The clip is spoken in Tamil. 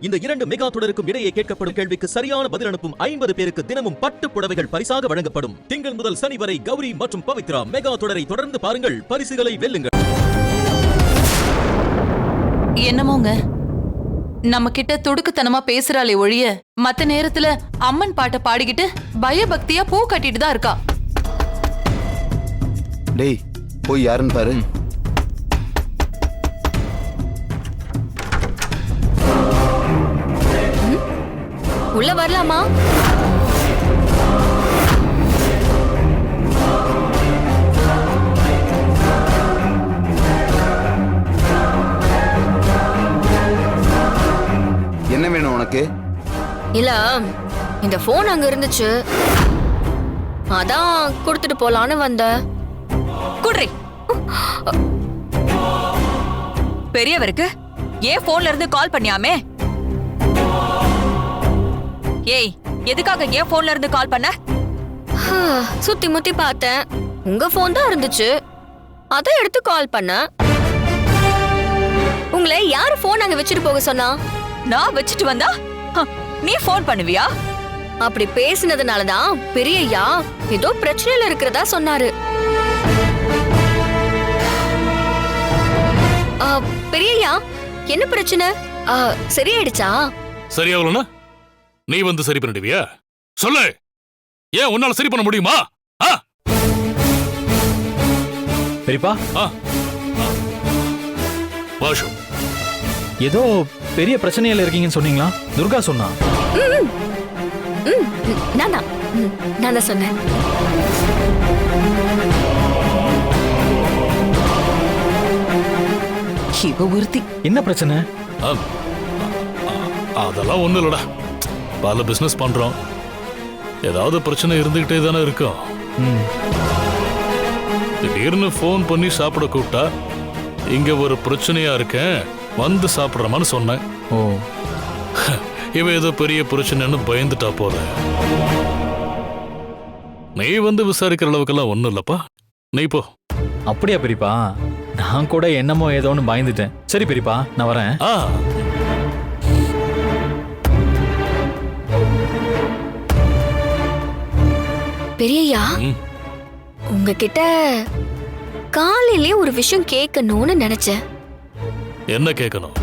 இந்த 2 மெகா தொடருக்கும் இடையே கேட்கப்படும் கேள்விக்கு சரியான பதில் அனுப்பும் 50 பேருக்கு தினமும் பட்டு புடவைகள் பரிசாக வழங்கப்படும். திங்கள் முதல் சனி வரை கௌரி மற்றும் பவித்ரா மெகா தொடரை தொடர்ந்து பாருங்கள், பரிசுகளை வெல்லுங்கள். என்னமோங்க, நம்ம கிட்ட துடுக்குத்தனமா பேசுறாளே ஒழிய மத்த நேரத்துல அம்மன் பாட்டை பாடிக்கிட்டு பயபக்தியா பூ கட்டிட்டு தான் இருக்கா. டேய் போய் யாருன்னு பாரு. உள்ள வரலாமா? என்ன வேணும் உனக்கு? இல்ல, இந்த போன் அங்க இருந்துச்சு, அதான் கொடுத்துட்டு போலான்னு வந்த. குட்ரி, பெரியவருக்கு ஏன் போன்ல இருந்து கால் பண்ணியாமே? ஏய், எதுக்காக ஏன் போன்ல இருந்து கால் பண்ண? சுத்தி முத்தி பார்த்தேன், உங்க போன் தான் இருந்துச்சு, அதான் எடுத்து கால் பண்ண. உங்களை யாரு போன் அங்க வச்சுட்டு போக சொன்னா? நான் வச்சுட்டு வந்தா நீ போன் பண்ணுவியா? அப்படி பேசினதுனாலதான் பெரியய்யா ஏதோ பிரச்சனையில இருக்கிறதா சொன்னாரு. பெரியய்யா, என்ன பிரச்சனை? சரியாயிடுச்சா? சரியாகலனா நீ வந்து சரி பண்ணிடுவியா? சொல்லு, ஏன் உன்னால சரி பண்ண முடியுமா? பெரியப்பா, வாஷு, ஏதோ பெரிய பிரச்சனையில இருக்கீங்கன்னு சொன்னீங்களா? துர்கா சொன்னா. நான் தான் சொன்னேன். இவ ஒருத்தி. என்ன பிரச்சனை? அதெல்லாம் ஒண்ணு இல்லடா. பல பிசினஸ் பண்றோம், ஏதாவது பிரச்சனை இருந்துகிட்டே தானே இருக்கும். திடீர்னு போன் பண்ணி சாப்பிட கூப்பிட்டா இங்க ஒரு பிரச்சனையா இருக்கேன், வந்து சாப்பிடுறமான்னு சொன்னேன். ஓ, இவ ஏதோ பெரிய பிரச்சனைன்னு பயந்துட்டா போல. நீ வந்து விசாரிக்கிற அளவுக்கெல்லாம் ஒண்ணும் இல்லப்பா, நீ போ. அப்படியா பெரியப்பா? நான் கூட என்னமோ ஏதோன்னு பயந்துட்டேன். சரி பெரியப்பா, நான் வரேன். பெரியய்யா, உங்ககிட்ட காலையிலே ஒரு விஷயம் கேட்கணும்னு நினைச்சேன். என்ன கேட்கணும்?